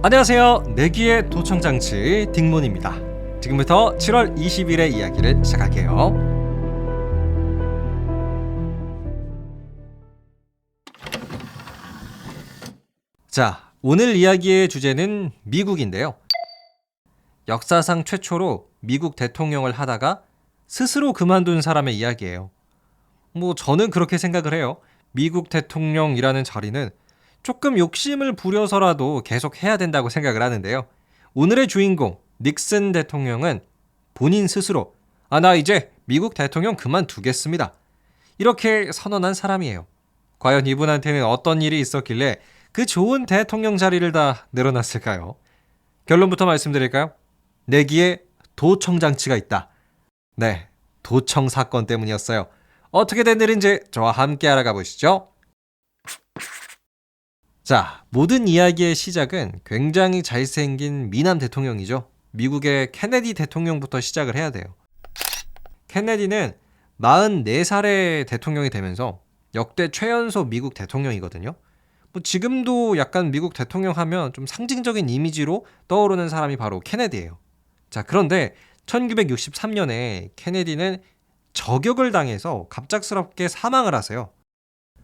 안녕하세요. 내귀의 도청장치 딩몬입니다. 지금부터 7월 20일의 이야기를 시작할게요. 자, 오늘 이야기의 주제는 미국인데요. 역사상 최초로 미국 대통령을 하다가 스스로 그만둔 사람의 이야기예요. 저는 그렇게 생각을 해요. 미국 대통령이라는 자리는 조금 욕심을 부려서라도 계속 해야 된다고 생각을 하는데요. 오늘의 주인공 닉슨 대통령은 본인 스스로 나 이제 미국 대통령 그만두겠습니다. 이렇게 선언한 사람이에요. 과연 이분한테는 어떤 일이 있었길래 그 좋은 대통령 자리를 다 늘어놨을까요? 결론부터 말씀드릴까요? 내기에 도청장치가 있다. 네, 도청 사건 때문이었어요. 어떻게 된 일인지 저와 함께 알아가 보시죠. 자, 모든 이야기의 시작은 굉장히 잘생긴 미남 대통령이죠. 미국의 케네디 대통령부터 시작을 해야 돼요. 케네디는 44살의 대통령이 되면서 역대 최연소 미국 대통령이거든요. 지금도 약간 미국 대통령 하면 좀 상징적인 이미지로 떠오르는 사람이 바로 케네디예요. 자, 그런데 1963년에 케네디는 저격을 당해서 갑작스럽게 사망을 하세요.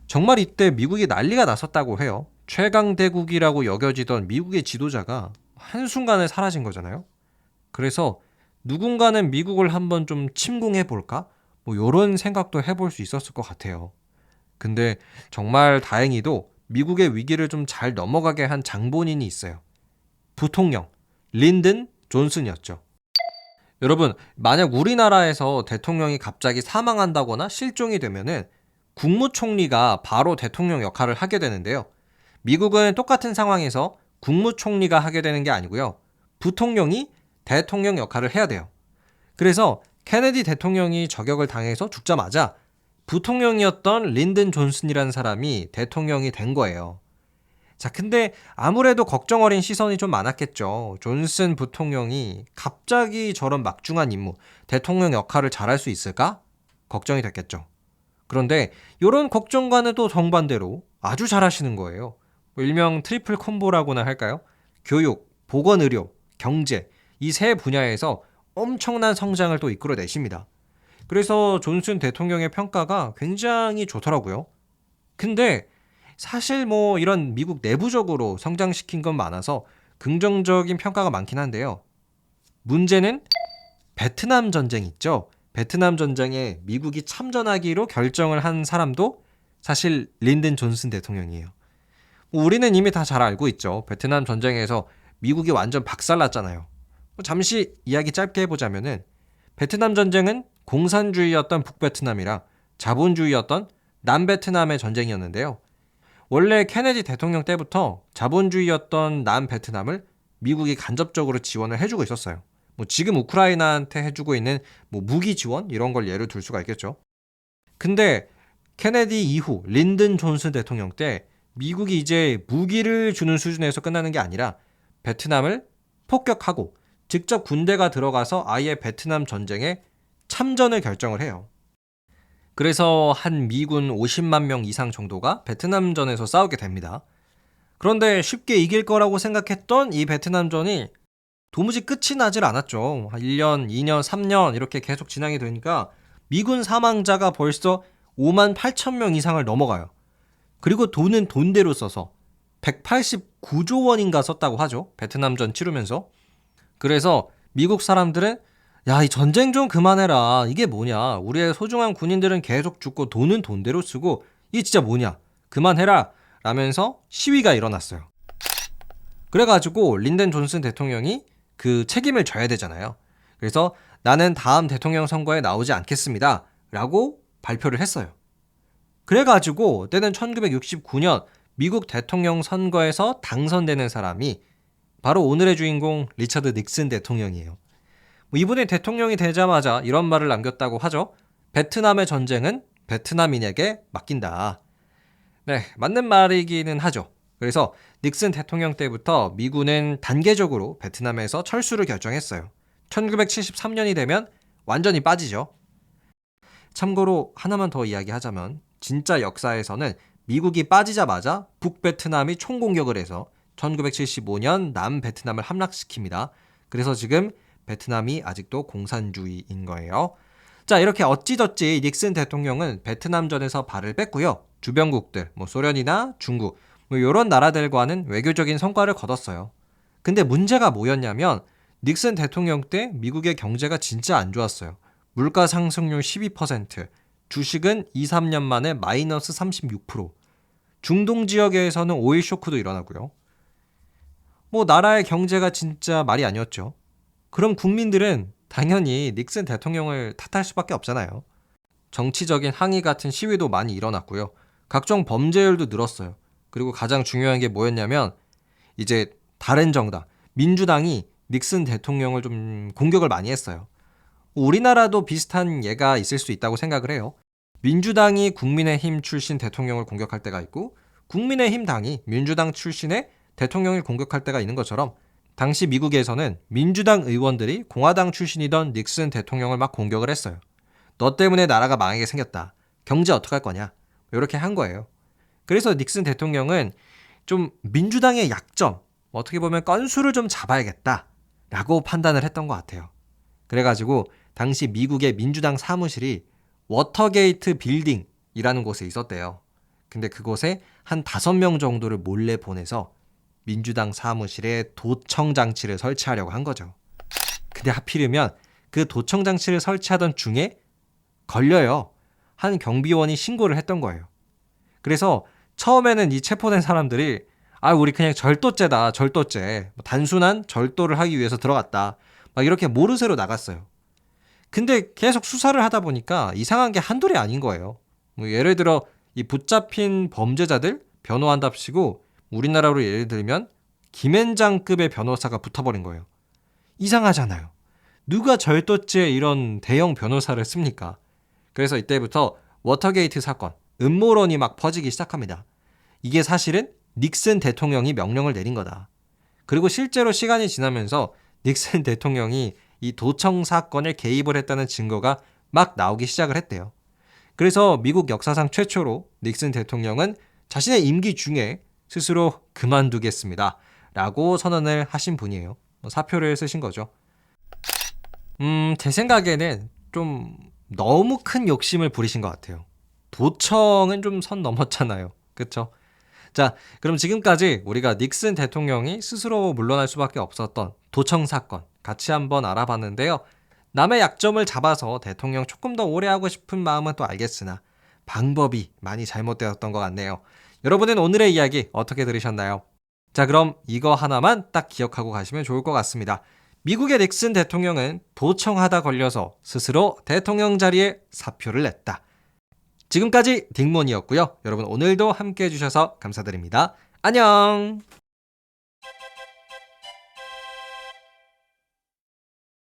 정말 이때 미국이 난리가 났었다고 해요. 최강대국이라고 여겨지던 미국의 지도자가 한순간에 사라진 거잖아요. 그래서 누군가는 미국을 한번 좀 침공해볼까? 이런 생각도 해볼 수 있었을 것 같아요. 근데 정말 다행히도 미국의 위기를 좀 잘 넘어가게 한 장본인이 있어요. 부통령 린든 존슨이었죠. 여러분, 만약 우리나라에서 대통령이 갑자기 사망한다거나 실종이 되면은 국무총리가 바로 대통령 역할을 하게 되는데요. 미국은 똑같은 상황에서 국무총리가 하게 되는 게 아니고요. 부통령이 대통령 역할을 해야 돼요. 그래서 케네디 대통령이 저격을 당해서 죽자마자 부통령이었던 린든 존슨이라는 사람이 대통령이 된 거예요. 자, 근데 아무래도 걱정 어린 시선이 좀 많았겠죠. 존슨 부통령이 갑자기 저런 막중한 임무, 대통령 역할을 잘할 수 있을까? 걱정이 됐겠죠. 그런데 이런 걱정과는 또 정반대로 아주 잘하시는 거예요. 일명 트리플 콤보라고나 할까요? 교육, 보건의료, 경제 이 세 분야에서 엄청난 성장을 또 이끌어내십니다. 그래서 존슨 대통령의 평가가 굉장히 좋더라고요. 근데 사실 이런 미국 내부적으로 성장시킨 건 많아서 긍정적인 평가가 많긴 한데요. 문제는 베트남 전쟁 있죠. 베트남 전쟁에 미국이 참전하기로 결정을 한 사람도 사실 린든 존슨 대통령이에요. 우리는 이미 다 잘 알고 있죠. 베트남 전쟁에서 미국이 완전 박살났잖아요. 잠시 이야기 짧게 해보자면은 베트남 전쟁은 공산주의였던 북베트남이랑 자본주의였던 남베트남의 전쟁이었는데요. 원래 케네디 대통령 때부터 자본주의였던 남베트남을 미국이 간접적으로 지원을 해주고 있었어요. 지금 우크라이나한테 해주고 있는 무기 지원 이런 걸 예를 들 수가 있겠죠. 근데 케네디 이후 린든 존슨 대통령 때 미국이 이제 무기를 주는 수준에서 끝나는 게 아니라 베트남을 폭격하고 직접 군대가 들어가서 아예 베트남 전쟁에 참전을 결정을 해요. 그래서 한 미군 50만 명 이상 정도가 베트남전에서 싸우게 됩니다. 그런데 쉽게 이길 거라고 생각했던 이 베트남전이 도무지 끝이 나질 않았죠. 1년, 2년, 3년 이렇게 계속 진행이 되니까 미군 사망자가 벌써 5만 8천 명 이상을 넘어가요. 그리고 돈은 돈대로 써서 189조 원인가 썼다고 하죠. 베트남전 치르면서. 그래서 미국 사람들은 야, 이 전쟁 좀 그만해라. 이게 뭐냐. 우리의 소중한 군인들은 계속 죽고 돈은 돈대로 쓰고 이게 진짜 뭐냐. 그만해라. 라면서 시위가 일어났어요. 그래가지고 린든 존슨 대통령이 그 책임을 져야 되잖아요. 그래서 나는 다음 대통령 선거에 나오지 않겠습니다. 라고 발표를 했어요. 그래가지고 때는 1969년 미국 대통령 선거에서 당선되는 사람이 바로 오늘의 주인공 리처드 닉슨 대통령이에요. 이분이 대통령이 되자마자 이런 말을 남겼다고 하죠. 베트남의 전쟁은 베트남인에게 맡긴다. 네, 맞는 말이기는 하죠. 그래서 닉슨 대통령 때부터 미군은 단계적으로 베트남에서 철수를 결정했어요. 1973년이 되면 완전히 빠지죠. 참고로 하나만 더 이야기하자면 진짜 역사에서는 미국이 빠지자마자 북베트남이 총공격을 해서 1975년 남베트남을 함락시킵니다. 그래서 지금 베트남이 아직도 공산주의인 거예요. 자, 이렇게 어찌저찌 닉슨 대통령은 베트남전에서 발을 뺐고요. 주변국들, 소련이나 중국, 이런 나라들과는 외교적인 성과를 거뒀어요. 근데 문제가 뭐였냐면 닉슨 대통령 때 미국의 경제가 진짜 안 좋았어요. 물가 상승률 12%, 주식은 2, 3년 만에 마이너스 36%, 중동 지역에서는 오일 쇼크도 일어나고요. 나라의 경제가 진짜 말이 아니었죠. 그럼 국민들은 당연히 닉슨 대통령을 탓할 수밖에 없잖아요. 정치적인 항의 같은 시위도 많이 일어났고요. 각종 범죄율도 늘었어요. 그리고 가장 중요한 게 뭐였냐면 이제 다른 정당, 민주당이 닉슨 대통령을 좀 공격을 많이 했어요. 우리나라도 비슷한 예가 있을 수 있다고 생각을 해요. 민주당이 국민의힘 출신 대통령을 공격할 때가 있고 국민의힘 당이 민주당 출신의 대통령을 공격할 때가 있는 것처럼 당시 미국에서는 민주당 의원들이 공화당 출신이던 닉슨 대통령을 막 공격을 했어요. 너 때문에 나라가 망하게 생겼다. 경제 어떡할 거냐. 이렇게 한 거예요. 그래서 닉슨 대통령은 좀 민주당의 약점, 어떻게 보면 건수를 좀 잡아야겠다 라고 판단을 했던 것 같아요. 그래가지고 당시 미국의 민주당 사무실이 워터게이트 빌딩이라는 곳에 있었대요. 근데 그곳에 한 5명 정도를 몰래 보내서 민주당 사무실에 도청 장치를 설치하려고 한 거죠. 근데 하필이면 그 도청 장치를 설치하던 중에 걸려요. 한 경비원이 신고를 했던 거예요. 그래서 처음에는 이 체포된 사람들이 우리 그냥 절도죄다, 절도죄. 단순한 절도를 하기 위해서 들어갔다. 막 이렇게 모르쇠로 나갔어요. 근데 계속 수사를 하다 보니까 이상한 게 한둘이 아닌 거예요. 예를 들어 이 붙잡힌 범죄자들 변호한답시고 우리나라로 예를 들면 김앤장급의 변호사가 붙어버린 거예요. 이상하잖아요. 누가 절도죄 이런 대형 변호사를 씁니까? 그래서 이때부터 워터게이트 사건, 음모론이 막 퍼지기 시작합니다. 이게 사실은 닉슨 대통령이 명령을 내린 거다. 그리고 실제로 시간이 지나면서 닉슨 대통령이 이 도청 사건에 개입을 했다는 증거가 막 나오기 시작을 했대요. 그래서 미국 역사상 최초로 닉슨 대통령은 자신의 임기 중에 스스로 그만두겠습니다 라고 선언을 하신 분이에요. 사표를 쓰신 거죠. 제 생각에는 좀 너무 큰 욕심을 부리신 것 같아요. 도청은 좀 선 넘었잖아요. 그쵸? 자, 그럼 지금까지 우리가 닉슨 대통령이 스스로 물러날 수밖에 없었던 도청 사건 같이 한번 알아봤는데요. 남의 약점을 잡아서 대통령 조금 더 오래 하고 싶은 마음은 또 알겠으나 방법이 많이 잘못되었던 것 같네요. 여러분은 오늘의 이야기 어떻게 들으셨나요? 자, 그럼 이거 하나만 딱 기억하고 가시면 좋을 것 같습니다. 미국의 닉슨 대통령은 도청하다 걸려서 스스로 대통령 자리에 사표를 냈다. 지금까지 딩몬이었고요. 여러분 오늘도 함께해 주셔서 감사드립니다. 안녕!